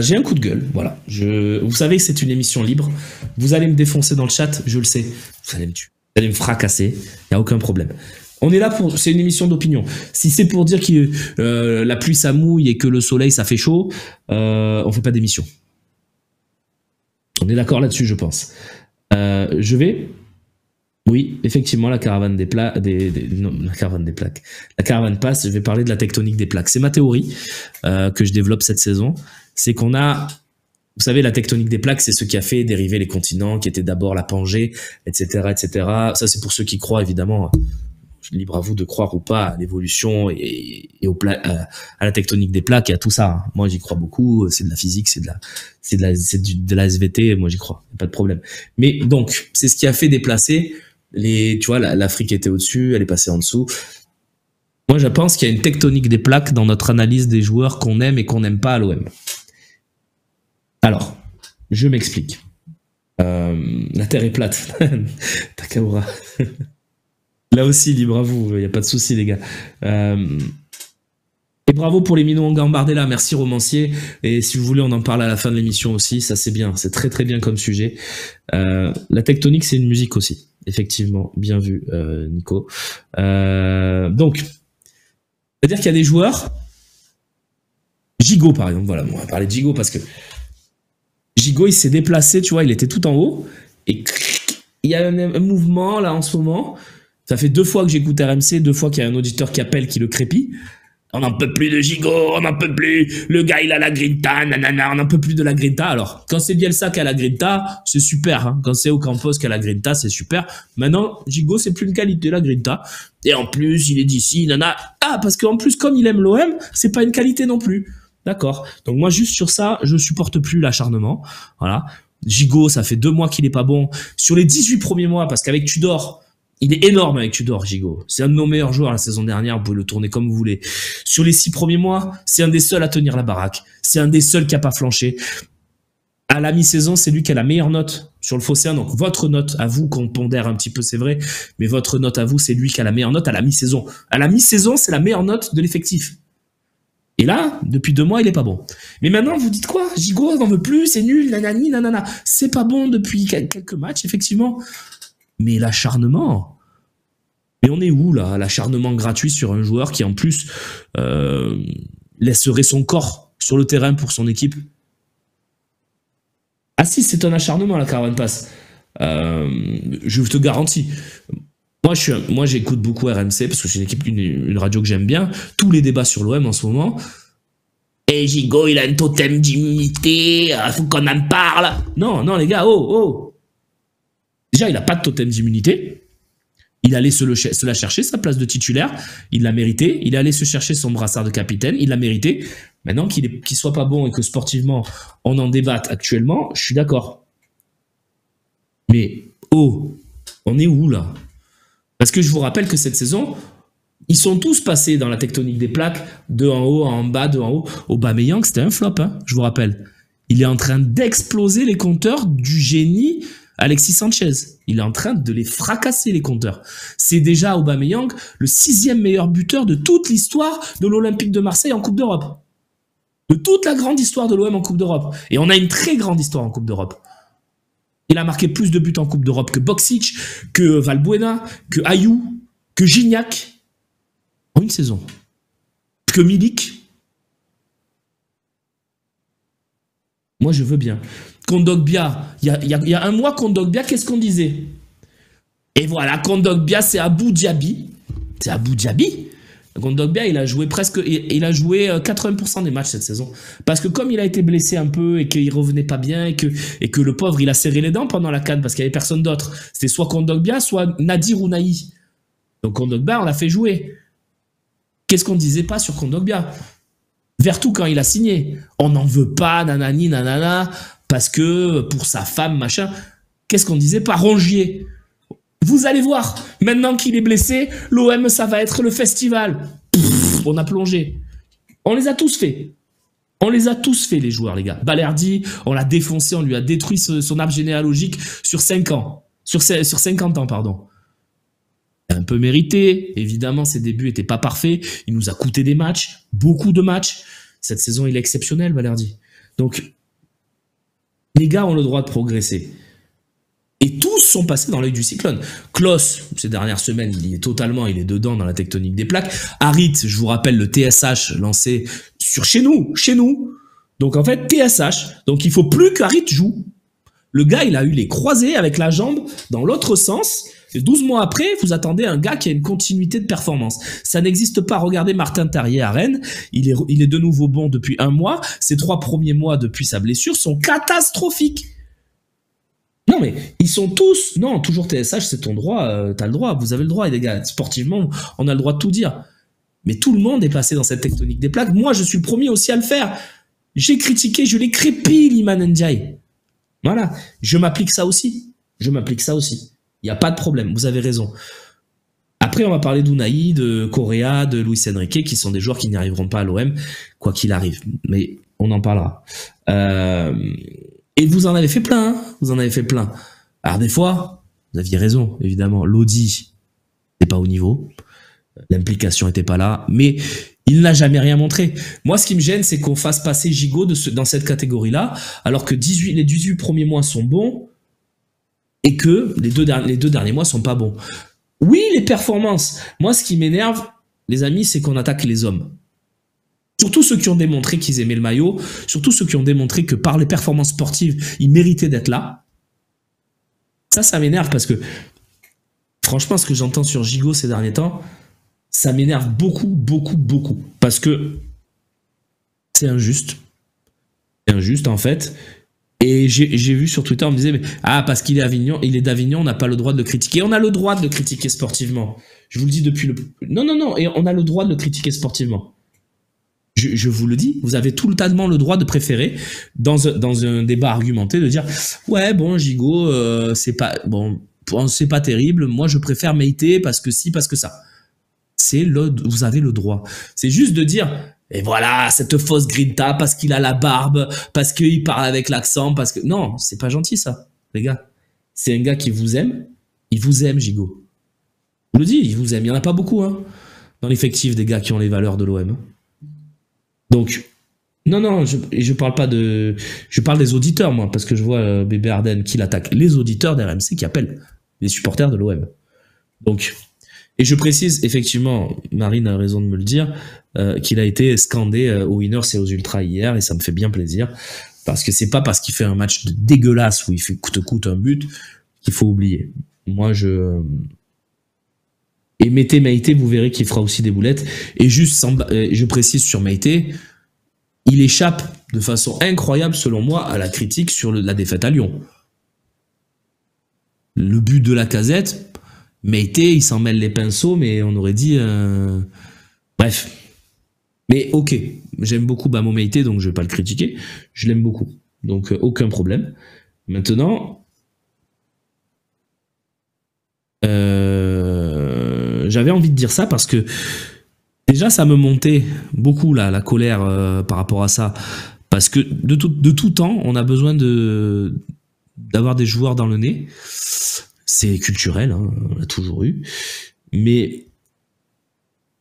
j'ai un coup de gueule. Voilà. Vous savez que c'est une émission libre. Vous allez me défoncer dans le chat, je le sais. Vous allez me tuer. Vous allez me fracasser. Il n'y a aucun problème. On est là pour... C'est une émission d'opinion. Si c'est pour dire que la pluie ça mouille et que le soleil ça fait chaud, on fait pas d'émission. On est d'accord là-dessus, je pense. Je vais... Oui, effectivement, la caravane des plaques... Non, la caravane des plaques. La caravane passe, je vais parler de la tectonique des plaques. C'est ma théorie que je développe cette saison. C'est qu'on a... Vous savez, la tectonique des plaques, c'est ce qui a fait dériver les continents, qui étaient d'abord la Pangée, etc., etc. Ça, c'est pour ceux qui croient, évidemment... Libre à vous de croire ou pas à l'évolution et à la tectonique des plaques et à tout ça. Moi, j'y crois beaucoup. C'est de la physique, c'est de la SVT. Moi, j'y crois. Pas de problème. Mais donc, c'est ce qui a fait déplacer tu vois, l'Afrique était au-dessus, elle est passée en dessous. Moi, je pense qu'il y a une tectonique des plaques dans notre analyse des joueurs qu'on aime et qu'on n'aime pas à l'OM. Alors, je m'explique. La Terre est plate. Takahura. Là aussi, libre à vous, il n'y a pas de souci, les gars. Et bravo pour les Mino Gambardella, merci romancier. Et si vous voulez, on en parle à la fin de l'émission aussi, ça c'est bien, c'est très très bien comme sujet. La tectonique, c'est une musique aussi, effectivement, bien vu, Nico. Donc, c'est-à-dire qu'il y a des joueurs, Gigot par exemple, voilà, on va parler de Gigot parce que Gigot, il s'est déplacé, tu vois, il était tout en haut, et il y a un mouvement là en ce moment. Ça fait 2 fois que j'écoute RMC, 2 fois qu'il y a un auditeur qui appelle, qui le crépit. On n'en peut plus de Gigot, on n'en peut plus. Le gars, il a la grinta, nanana, on n'en peut plus de la grinta. Alors, quand c'est Bielsa qui a la grinta, c'est super. Hein. Quand c'est Ocampos qui a la grinta, c'est super. Maintenant, Gigot, c'est plus une qualité, la grinta. Et en plus, il est d'ici, nanana. Ah, parce qu'en plus, comme il aime l'OM, c'est pas une qualité non plus. D'accord. Donc moi, juste sur ça, je supporte plus l'acharnement. Voilà. Gigot, ça fait 2 mois qu'il est pas bon. Sur les 18 premiers mois, parce qu'avec Tudor... Il est énorme avec Tudor, Gigot. C'est un de nos meilleurs joueurs la saison dernière, vous pouvez le tourner comme vous voulez. Sur les 6 premiers mois, c'est un des seuls à tenir la baraque. C'est un des seuls qui a pas flanché. À la mi-saison, c'est lui qui a la meilleure note sur le Phocéen. Donc votre note à vous, qu'on pondère un petit peu, c'est vrai, mais votre note à vous, c'est lui qui a la meilleure note à la mi-saison. À la mi-saison, c'est la meilleure note de l'effectif. Et là, depuis 2 mois, il est pas bon. Mais maintenant, vous dites quoi? Gigot, n'en veut plus, c'est nul, nanani, nanana. C'est pas bon depuis quelques matchs, effectivement. Mais l'acharnement... Mais on est où là? L'acharnement gratuit sur un joueur qui en plus laisserait son corps sur le terrain pour son équipe. Ah si, c'est un acharnement la Caravan Pass. Je te garantis. Moi, j'écoute beaucoup RMC parce que c'est une radio que j'aime bien. Tous les débats sur l'OM en ce moment. Et Gigot, il a un totem d'immunité, faut qu'on en parle. Non, non, les gars, oh. Déjà, il n'a pas de totem d'immunité. Il allait se la chercher, sa place de titulaire. Il l'a mérité. Il est allé se chercher son brassard de capitaine. Il l'a mérité. Maintenant qu'il soit pas bon et que sportivement, on en débatte actuellement, je suis d'accord. Mais, on est où là? Parce que je vous rappelle que cette saison, ils sont tous passés dans la tectonique des plaques, de en haut, en bas, de en haut. Aubameyang, c'était un flop, hein, je vous rappelle. Il est en train d'exploser les compteurs du génie Alexis Sanchez. Il est en train de les fracasser, les compteurs. C'est déjà Aubameyang, le 6e meilleur buteur de toute l'histoire de l'Olympique de Marseille en Coupe d'Europe. De toute la grande histoire de l'OM en Coupe d'Europe. Et on a une très grande histoire en Coupe d'Europe. Il a marqué plus de buts en Coupe d'Europe que Boksic, que Valbuena, que Ayou, que Gignac. En une saison. Que Milik. Moi, je veux bien. Kondogbia, il y a un mois, Kondogbia, qu'est-ce qu'on disait? Et voilà, Kondogbia, c'est Abou Diaby. C'est Abou Diaby. Kondogbia, il a joué 80% des matchs cette saison. Parce que comme il a été blessé un peu et qu'il revenait pas bien et que le pauvre, il a serré les dents pendant la CAN parce qu'il n'y avait personne d'autre. C'était soit Kondogbia, soit Nadir Ounahi. Donc Kondogbia, on l'a fait jouer. Qu'est-ce qu'on disait pas sur Kondogbia? Vertou, quand il a signé, on n'en veut pas, nanani, nanana, parce que pour sa femme, machin. Qu'est-ce qu'on disait pas? Rongier. Vous allez voir, maintenant qu'il est blessé, l'OM, ça va être le festival. Pff, on a plongé. On les a tous fait. On les a tous fait, les joueurs, les gars. Balerdi, on l'a défoncé, on lui a détruit son arbre généalogique sur 5 ans. Sur 50 ans, pardon. Un peu mérité. Évidemment, ses débuts n'étaient pas parfaits. Il nous a coûté des matchs, beaucoup de matchs. Cette saison, il est exceptionnel, Balerdi. Donc, les gars ont le droit de progresser. Et tous sont passés dans l'œil du cyclone. Klos, ces dernières semaines, il est dedans dans la tectonique des plaques. Harit, je vous rappelle le TSH lancé chez nous. Donc en fait, TSH. Donc il faut plus qu'Harit joue. Le gars, il a eu les croisés avec la jambe dans l'autre sens. Et 12 mois après, vous attendez un gars qui a une continuité de performance. Ça n'existe pas. Regardez Martin Terrier à Rennes. Il est de nouveau bon depuis 1 mois. Ses 3 premiers mois depuis sa blessure sont catastrophiques. Non mais ils sont tous... Non, toujours TSH, c'est ton droit, t'as le droit, vous avez le droit les gars, sportivement, on a le droit de tout dire. Mais tout le monde est passé dans cette tectonique des plaques, moi je suis le premier aussi à le faire. J'ai critiqué, je l'ai crépé Iliman Ndiaye. Voilà, je m'applique ça aussi. Il n'y a pas de problème, vous avez raison. Après on va parler d'Unai, de Correa, de Luis Enrique, qui sont des joueurs qui n'y arriveront pas à l'OM, quoi qu'il arrive. Mais on en parlera. Et vous en avez fait plein, hein. Alors des fois, vous aviez raison, évidemment. Lodi n'est pas au niveau, l'implication n'était pas là, mais il n'a jamais rien montré. Moi, ce qui me gêne, c'est qu'on fasse passer Gigot dans cette catégorie-là, alors que les 18 premiers mois sont bons et que les deux derniers mois sont pas bons. Oui, les performances. Moi, ce qui m'énerve, les amis, c'est qu'on attaque les hommes. Surtout ceux qui ont démontré qu'ils aimaient le maillot, surtout ceux qui ont démontré que par les performances sportives, ils méritaient d'être là. Ça m'énerve parce que, franchement, ce que j'entends sur Gigot ces derniers temps, ça m'énerve beaucoup. Parce que c'est injuste. C'est injuste, en fait. Et j'ai vu sur Twitter, on me disait, parce qu'il est d'Avignon, on n'a pas le droit de le critiquer. On a le droit de le critiquer sportivement. Je vous le dis depuis le... Non, et on a le droit de le critiquer sportivement. Je vous le dis, vous avez totalement le droit de préférer, dans un débat argumenté, de dire « Ouais, bon, Gigot, c'est pas terrible, moi je préfère Meïté parce que si, parce que ça. » Vous avez le droit. C'est juste de dire « Et voilà, cette fausse grinta, parce qu'il a la barbe, parce qu'il parle avec l'accent, parce que... » Non, c'est pas gentil ça, les gars. C'est un gars qui vous aime, il vous aime, Gigot. Je vous le dis, il vous aime. Il n'y en a pas beaucoup, hein, dans l'effectif des gars qui ont les valeurs de l'OM. Donc, non, je parle pas de... Je parle des auditeurs, moi, parce que je vois Bébé Arden qui l'attaque. Les auditeurs d'RMC qui appellent les supporters de l'OM. Donc, Et je précise, effectivement, Marine a raison de me le dire, qu'il a été scandé aux Winners et aux Ultras hier, et ça me fait bien plaisir. Parce que c'est pas parce qu'il fait un match dégueulasse où il fait coûte un but qu'il faut oublier. Moi, Et mettez Meïté, vous verrez qu'il fera aussi des boulettes. Et juste, je précise sur Meïté, il échappe de façon incroyable, selon moi, à la critique sur la défaite à Lyon. Le but de la Casette, Meïté, il s'en mêle les pinceaux, mais on aurait dit... Bref. Mais ok, j'aime beaucoup Bamo Meïté, donc je vais pas le critiquer. Je l'aime beaucoup. Donc aucun problème. Maintenant... j'avais envie de dire ça parce que déjà ça me montait beaucoup la colère par rapport à ça, parce que de tout temps on a besoin d'avoir des joueurs dans le nez, c'est culturel, hein, on l'a toujours eu, mais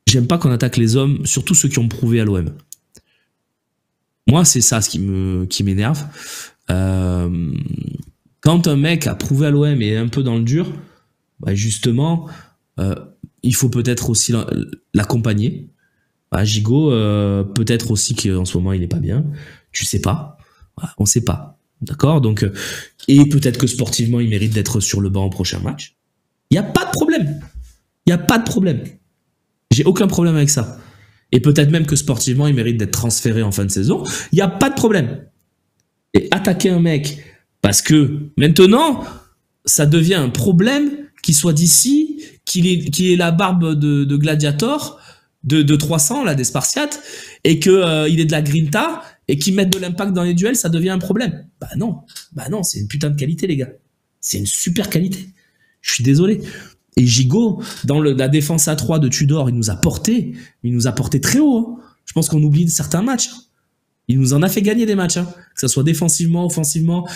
j'aime pas qu'on attaque les hommes, surtout ceux qui ont prouvé à l'OM. Moi c'est ça ce qui m'énerve. Quand un mec a prouvé à l'OM et est un peu dans le dur, bah justement il faut peut-être aussi l'accompagner. Bah, Gigot, peut-être aussi qu'en ce moment il est pas bien. Tu sais pas. Voilà, on sait pas. D'accord. Donc, et peut-être que sportivement il mérite d'être sur le banc au prochain match. Il y a pas de problème. Il y a pas de problème. J'ai aucun problème avec ça. Et peut-être même que sportivement il mérite d'être transféré en fin de saison. Il y a pas de problème. Et attaquer un mec parce que maintenant ça devient un problème qu'il soit d'ici, qu'il ait la barbe de gladiator, de 300, là, des Spartiates, et qu'il ait de la grinta, et qu'il mette de l'impact dans les duels, ça devient un problème. Bah non, c'est une putain de qualité, les gars. C'est une super qualité. Je suis désolé. Et Gigot, dans la défense à 3 de Tudor, il nous a porté très haut. Hein. Je pense qu'on oublie certains matchs. Il nous en a fait gagner des matchs, hein. Que ça soit défensivement, offensivement.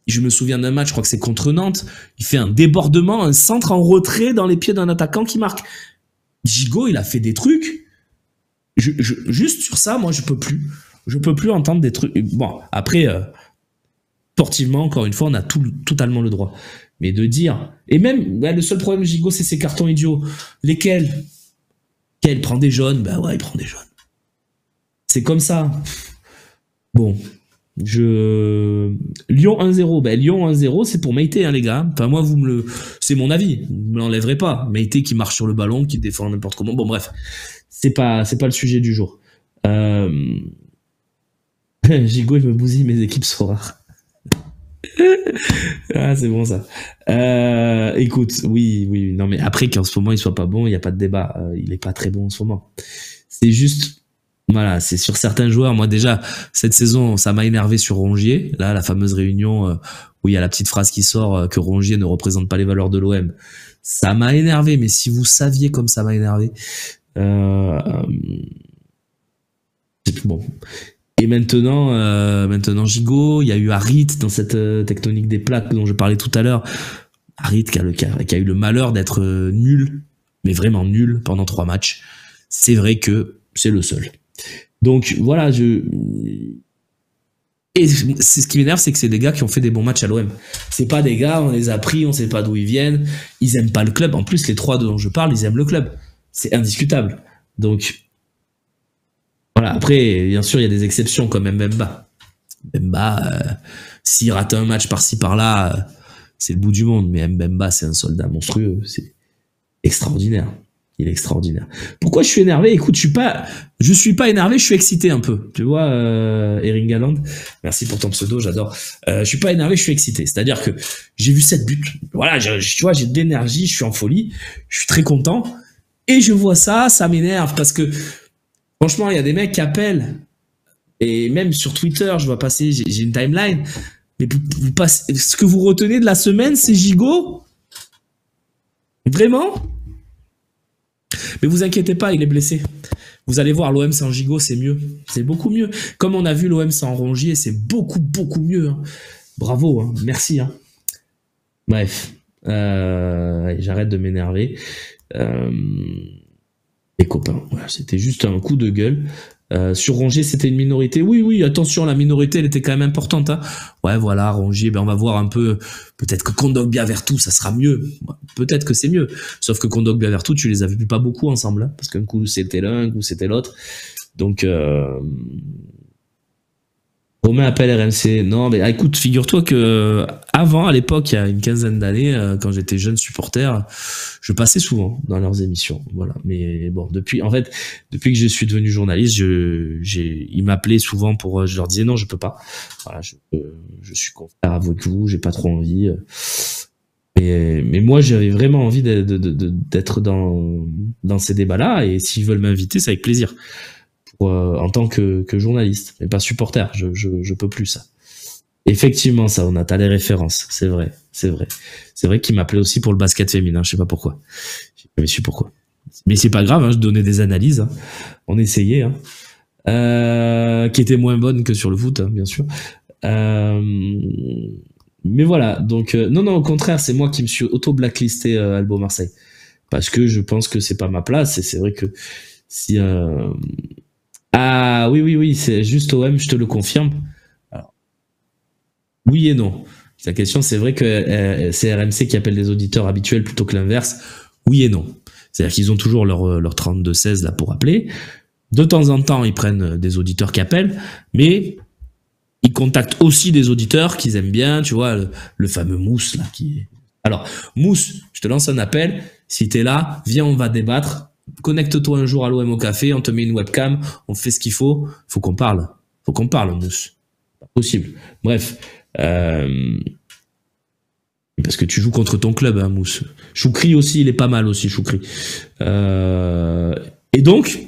Je me souviens d'un match, je crois que c'est contre Nantes, il fait un débordement, un centre en retrait dans les pieds d'un attaquant qui marque. Gigot, il a fait des trucs. Juste sur ça, moi, je peux plus entendre des trucs. Bon, après, sportivement, encore une fois, on a totalement le droit. Mais de dire... Et même, le seul problème de Gigot, c'est ses cartons idiots. Lesquels? Quel prend des jaunes? Bah ouais, il prend des jaunes. C'est comme ça. Bon... Lyon 1-0, ben Lyon 1-0, c'est pour Meïté, hein, les gars. Enfin, moi, c'est mon avis. Vous me l'enlèverez pas. Meïté qui marche sur le ballon, qui défend n'importe comment. Bon, bref. C'est pas le sujet du jour. Gigot, il me bousille mes équipes sont rares. Ah, c'est bon, ça. Écoute, oui. Non, mais après, qu'en ce moment, il soit pas bon, il n'y a pas de débat. Il est pas très bon en ce moment. C'est juste... Voilà, c'est sur certains joueurs. Moi, déjà, cette saison, ça m'a énervé sur Rongier. Là, la fameuse réunion où il y a la petite phrase qui sort que Rongier ne représente pas les valeurs de l'OM. Ça m'a énervé, mais si vous saviez comme ça m'a énervé. Bon. Et maintenant Gigot, il y a eu Harit dans cette tectonique des plaques dont je parlais tout à l'heure. Harit qui a eu le malheur d'être nul, mais vraiment nul pendant 3 matchs. C'est vrai que c'est le seul. Donc voilà, et c'est ce qui m'énerve, c'est que c'est des gars qui ont fait des bons matchs à l'OM. C'est pas des gars, on les a pris, on sait pas d'où ils viennent, ils aiment pas le club. En plus, les 3 dont je parle, ils aiment le club. C'est indiscutable. Donc voilà, après, bien sûr, il y a des exceptions comme Mbemba. Mbemba, s'il rate un match par-ci par-là, c'est le bout du monde. Mais Mbemba, c'est un soldat monstrueux, c'est extraordinaire. Il est extraordinaire. Pourquoi je suis énervé? Écoute, je suis pas énervé, je suis excité un peu. Tu vois, Erin Galland, merci pour ton pseudo, j'adore. Je suis pas énervé, je suis excité. C'est-à-dire que j'ai vu 7 buts. Voilà, tu vois, j'ai de l'énergie, je suis en folie, je suis très content. Et je vois ça m'énerve parce que, franchement, il y a des mecs qui appellent. Et même sur Twitter, je vois passer, j'ai une timeline. Mais vous passez, ce que vous retenez de la semaine, c'est Gigot? Vraiment? Mais vous inquiétez pas, il est blessé. Vous allez voir, l'OM sans Gigot, c'est mieux. C'est beaucoup mieux. Comme on a vu l'OM sans Rongier, c'est beaucoup mieux. Hein. Bravo, hein. Merci. Hein. Bref, j'arrête de m'énerver. Les copains, voilà, c'était juste un coup de gueule. Sur Rongier, c'était une minorité. Oui, oui, attention, la minorité, elle était quand même importante. Hein. Ouais, voilà, Rongier, ben on va voir un peu. Peut-être que Kondogbia Vertou, ça sera mieux. Peut-être que c'est mieux. Sauf que Kondogbia Vertou, tu les avais vu pas beaucoup ensemble, hein, parce qu'un coup c'était l'un, un coup c'était l'autre. Donc Romain appelle RMC. Non, mais écoute, figure-toi que avant, à l'époque, il y a une quinzaine d'années, quand j'étais jeune supporter, je passais souvent dans leurs émissions. Voilà. Mais bon, depuis que je suis devenu journaliste, ils m'appelaient souvent pour, je leur disais non, je peux pas. Voilà, je suis confrère avec vous, j'ai pas trop envie. Mais moi, j'avais vraiment envie d'être dans ces débats-là, et s'ils veulent m'inviter, c'est avec plaisir. En tant que journaliste, mais pas supporter, je peux plus ça. Effectivement, ça, on a les références, c'est vrai. C'est vrai qu'il m'appelait aussi pour le basket féminin, je sais pas pourquoi. J'ai jamais su pourquoi. Mais c'est pas grave, hein, je donnais des analyses, hein. On essayait, hein. Qui étaient moins bonnes que sur le foot, hein, bien sûr. Mais voilà, donc non, au contraire, c'est moi qui me suis auto-blacklisté Albo Marseille. Parce que je pense que c'est pas ma place, et c'est vrai que si... Ah oui, c'est juste OM, je te le confirme. Alors, oui et non. La question, c'est vrai que c'est RMC qui appelle les auditeurs habituels plutôt que l'inverse. Oui et non. C'est-à-dire qu'ils ont toujours leur 32-16 là pour appeler. De temps en temps, ils prennent des auditeurs qui appellent, mais ils contactent aussi des auditeurs qu'ils aiment bien, tu vois, le fameux Mousse là qui est... Alors, Mousse, je te lance un appel. Si t'es là, viens, on va débattre. Connecte-toi un jour à l'OM au café, on te met une webcam, on fait ce qu'il faut. Faut qu'on parle, Mousse. Pas possible. Bref, parce que tu joues contre ton club, hein, Mousse. Choukri aussi, il est pas mal aussi, Choukri. Et donc,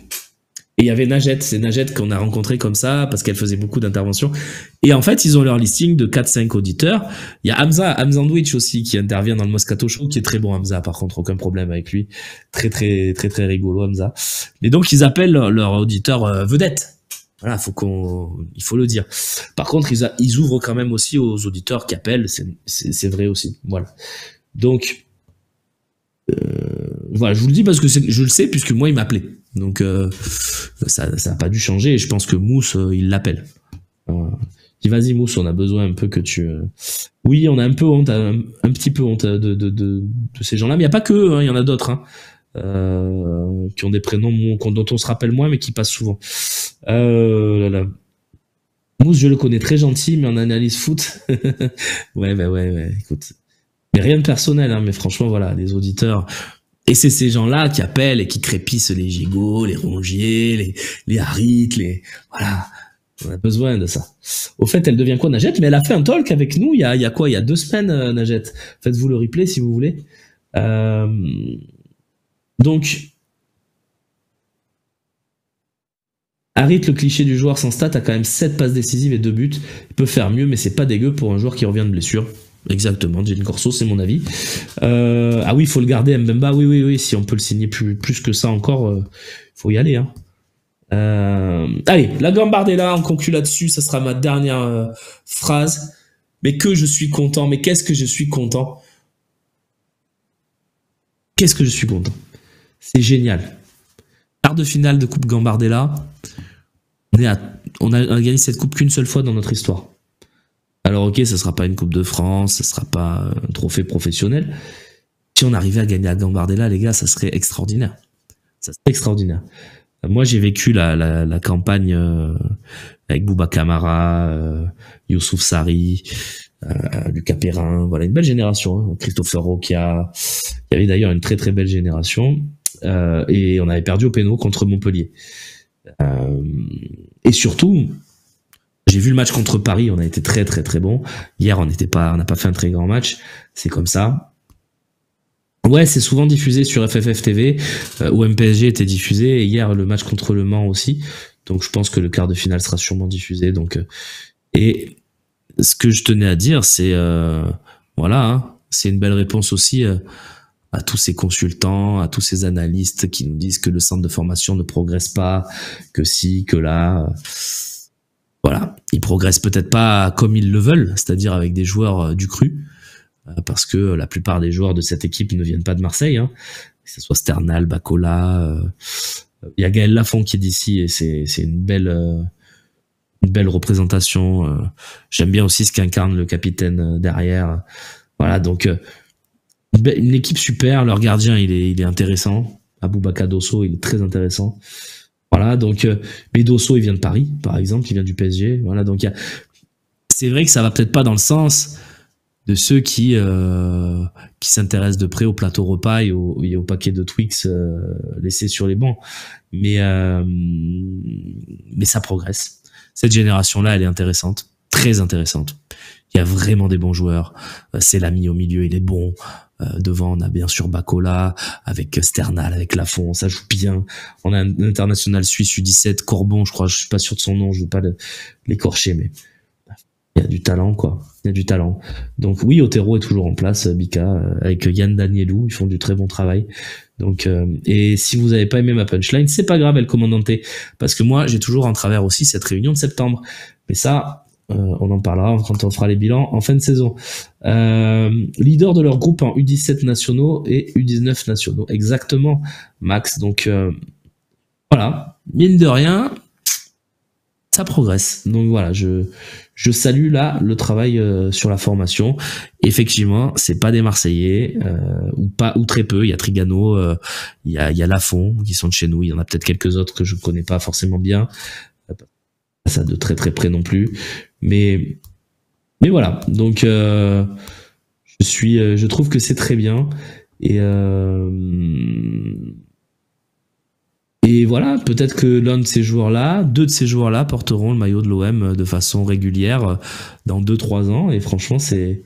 il y avait Najette, c'est Najette qu'on a rencontré comme ça, parce qu'elle faisait beaucoup d'interventions. Et en fait, ils ont leur listing de 4-5 auditeurs. Il y a Hamza Sandwich aussi, qui intervient dans le Moscato Show, qui est très bon, Hamza, par contre, aucun problème avec lui. Très rigolo, Hamza. Et donc, ils appellent leur auditeur vedette. Voilà, il faut le dire. Par contre, ils ouvrent quand même aussi aux auditeurs qui appellent, c'est vrai aussi. Voilà. Donc, voilà, je vous le dis parce que je le sais, puisque moi, il m'appelait. Donc ça a pas dû changer, et je pense que Mousse il l'appelle. Dis vas-y Mousse, on a besoin un peu que tu... Oui, on a un peu honte, un petit peu honte de ces gens-là, mais il y a pas que, hein, il y en a d'autres, hein, qui ont des prénoms dont on se rappelle moins, mais qui passent souvent. Là. Mousse, je le connais, très gentil, mais en analyse foot. ouais, écoute. Mais rien de personnel, hein, mais franchement, voilà, les auditeurs... Et c'est ces gens-là qui appellent et qui crépissent les gigots, les rongiers, les harites, voilà. On a besoin de ça. Au fait, elle devient quoi, Najette? Mais elle a fait un talk avec nous il y a quoi? Il y a 2 semaines, Najette. Faites-vous le replay si vous voulez. Donc, Harit, le cliché du joueur sans stats, a quand même 7 passes décisives et 2 buts. Il peut faire mieux, mais c'est pas dégueu pour un joueur qui revient de blessure. Exactement, Jalen Corso, c'est mon avis. Ah oui, il faut le garder, Mbemba. Oui, si on peut le signer plus que ça encore, faut y aller. Hein. Allez, la Gambardella, on conclut là-dessus. Ça sera ma dernière phrase. Mais que je suis content. Mais qu'est-ce que je suis content. Qu'est-ce que je suis content. C'est génial. Quart de finale de Coupe Gambardella. On a gagné cette coupe qu'une seule fois dans notre histoire. Alors ok, ça sera pas une Coupe de France, ça sera pas un trophée professionnel. Si on arrivait à gagner la Gambardella, les gars, ça serait extraordinaire. Ça serait extraordinaire. Moi, j'ai vécu la campagne avec Bouba Camara, Youssouf Sarri, Lucas Perrin, voilà, une belle génération. Hein. Christopher Roquia. Il y avait d'ailleurs une très belle génération. Et on avait perdu au péno contre Montpellier. Et surtout... J'ai vu le match contre Paris, on a été très bon. Hier, on n'a pas fait un très grand match. C'est comme ça. Ouais, c'est souvent diffusé sur FFF TV, où MPSG était diffusé, et hier, le match contre Le Mans aussi. Donc, je pense que le quart de finale sera sûrement diffusé. Donc, et ce que je tenais à dire, c'est, voilà, hein, c'est une belle réponse aussi à tous ces consultants, à tous ces analystes qui nous disent que le centre de formation ne progresse pas, que si, que là... Voilà, ils progressent peut-être pas comme ils le veulent, c'est-à-dire avec des joueurs du cru, parce que la plupart des joueurs de cette équipe ne viennent pas de Marseille, hein, que ce soit Sternal, Bacola, Il y a Gaël Lafont qui est d'ici et c'est une belle représentation. J'aime bien aussi ce qu'incarne le capitaine derrière. Voilà, donc une équipe super. Leur gardien, il est intéressant. Aboubacar Dosso, il est très intéressant. Voilà, donc mais Dosso, il vient de Paris, par exemple, il vient du PSG. Voilà, donc c'est vrai que ça va peut-être pas dans le sens de ceux qui s'intéressent de près au plateau repas et au paquet de Twix laissés sur les bancs. Mais ça progresse. Cette génération-là, elle est intéressante, très intéressante. Il y a vraiment des bons joueurs. C'est l'ami au milieu, il est bon. Devant, on a bien sûr Bacola, avec Sternal, avec Lafont, ça joue bien. On a un international suisse U17, Corbon, je crois, je suis pas sûr de son nom, je veux pas l'écorcher, mais il y a du talent, quoi. Il y a du talent. Donc oui, Otero est toujours en place, Bika, avec Yann Danielou, ils font du très bon travail. Donc et si vous avez pas aimé ma punchline, c'est pas grave, El Comandante, parce que moi j'ai toujours en travers aussi cette réunion de septembre. Mais ça, on en parlera quand on fera les bilans en fin de saison. Leader de leur groupe en U17 nationaux et U19 nationaux, exactement, Max. Donc voilà, mine de rien, ça progresse. Donc voilà, je salue là le travail sur la formation. Effectivement, c'est pas des Marseillais ou très peu. Il y a Trigano, il y a Lafont qui sont de chez nous. Il y en a peut-être quelques autres que je connais pas forcément bien, ça de très très près non plus. Mais voilà. Donc je trouve que c'est très bien et voilà, peut-être que l'un de ces joueurs-là, deux de ces joueurs-là porteront le maillot de l'OM de façon régulière dans 2-3 ans. Et franchement, c'est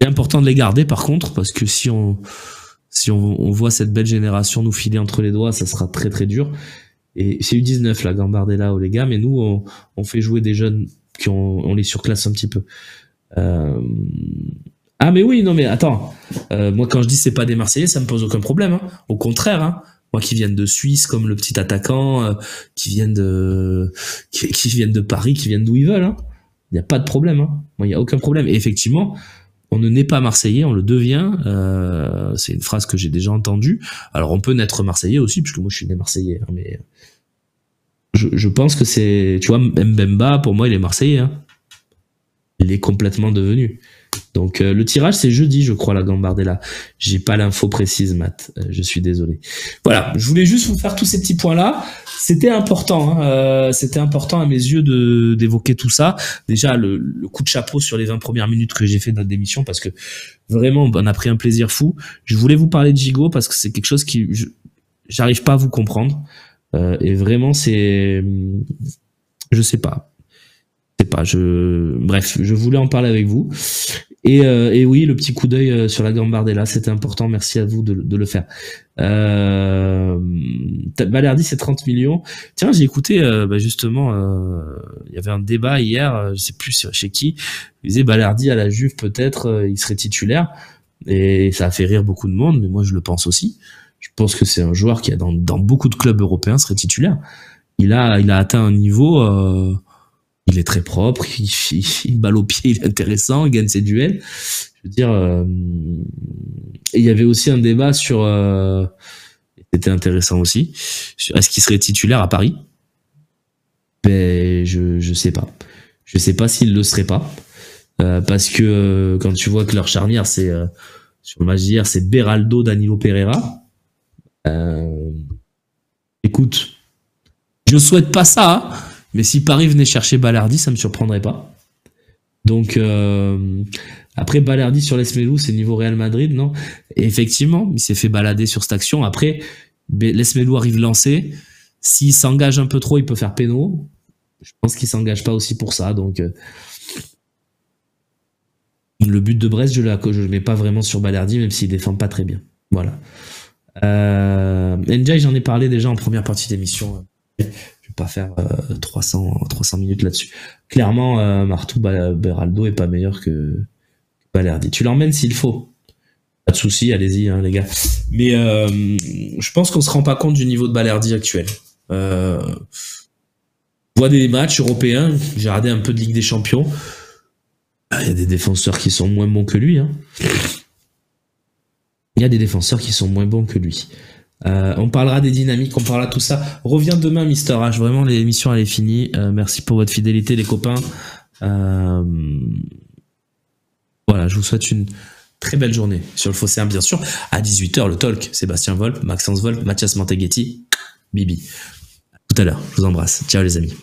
important de les garder par contre, parce que si on voit cette belle génération nous filer entre les doigts, ça sera très très dur. Et c'est U19 la Gambardella, les gars, mais nous, on fait jouer des jeunes on les surclasse un petit peu. Ah mais oui, non mais attends, moi quand je dis c'est pas des Marseillais, ça me pose aucun problème. Hein. Au contraire, hein. Moi qui viennent de Suisse comme le petit attaquant, qui viennent de Paris, qui viennent d'où ils veulent. Hein. Il n'y a pas de problème. Hein. Moi il n'y a aucun problème. Et effectivement, on ne naît pas Marseillais, on le devient. C'est une phrase que j'ai déjà entendue. Alors on peut naître Marseillais aussi, puisque moi je suis né Marseillais. Hein, mais je pense que c'est, tu vois, Mbemba pour moi il est Marseillais. Hein. Il est complètement devenu. Donc le tirage c'est jeudi je crois la Gambardella. J'ai pas l'info précise Matt, je suis désolé. Voilà, je voulais juste vous faire tous ces petits points là. C'était important, hein, c'était important à mes yeux d'évoquer tout ça. Déjà le coup de chapeau sur les 20 premières minutes que j'ai fait de notre émission parce que vraiment on a pris un plaisir fou. Je voulais vous parler de Gigot parce que c'est quelque chose qui j'arrive pas à vous comprendre et vraiment c'est je sais pas. Bref, je voulais en parler avec vous. Et oui, le petit coup d'œil sur la Gambardella, c'était important. Merci à vous de le faire. Balerdi, c'est 30 millions. Tiens, j'ai écouté justement, il y avait un débat hier, je sais plus chez qui. Il disait Balerdi à la Juve, peut-être, il serait titulaire. Et ça a fait rire beaucoup de monde, mais moi je le pense aussi. Je pense que c'est un joueur qui a dans beaucoup de clubs européens serait titulaire. Il a atteint un niveau. Il est très propre, il balle au pied, il est intéressant, il gagne ses duels. Je veux dire, et il y avait aussi un débat sur, c'était intéressant aussi, est-ce qu'il serait titulaire à Paris? Ben, je sais pas. Je sais pas s'il le serait pas, parce que quand tu vois que leur charnière, c'est sur le match d'hier, c'est Beraldo, Danilo Pereira. Écoute, je souhaite pas ça. Hein. Mais si Paris venait chercher Balerdi, ça me surprendrait pas. Donc après Balerdi sur l'Esmelou, c'est niveau Real Madrid, non? Et effectivement, il s'est fait balader sur cette action. Après, l'Esmelou arrive lancé. S'il s'engage un peu trop, il peut faire péno. Je pense qu'il s'engage pas aussi pour ça. Donc le but de Brest, je le mets pas vraiment sur Balerdi, même s'il défend pas très bien. Voilà. Njai, j'en ai parlé déjà en première partie d'émission. Je vais pas faire 300 minutes là-dessus. Clairement, Martou Beraldo est pas meilleur que Balerdi. Tu l'emmènes s'il faut. Pas de souci, allez-y, hein, les gars. Mais je pense qu'on se rend pas compte du niveau de Balerdi actuel. Je vois des matchs européens, j'ai regardé un peu de Ligue des Champions. Il y a des défenseurs qui sont moins bons que lui. Hein. Il y a des défenseurs qui sont moins bons que lui. On parlera des dynamiques, on parlera de tout ça. Reviens demain, Mister H. Vraiment, l'émission, elle est finie. Merci pour votre fidélité, les copains. Voilà, je vous souhaite une très belle journée sur le Phocéen, bien sûr. À 18h, le talk. Sébastien Volpe, Maxence Volpe, Mathias Manteghetti, Bibi. À tout à l'heure. Je vous embrasse. Ciao, les amis.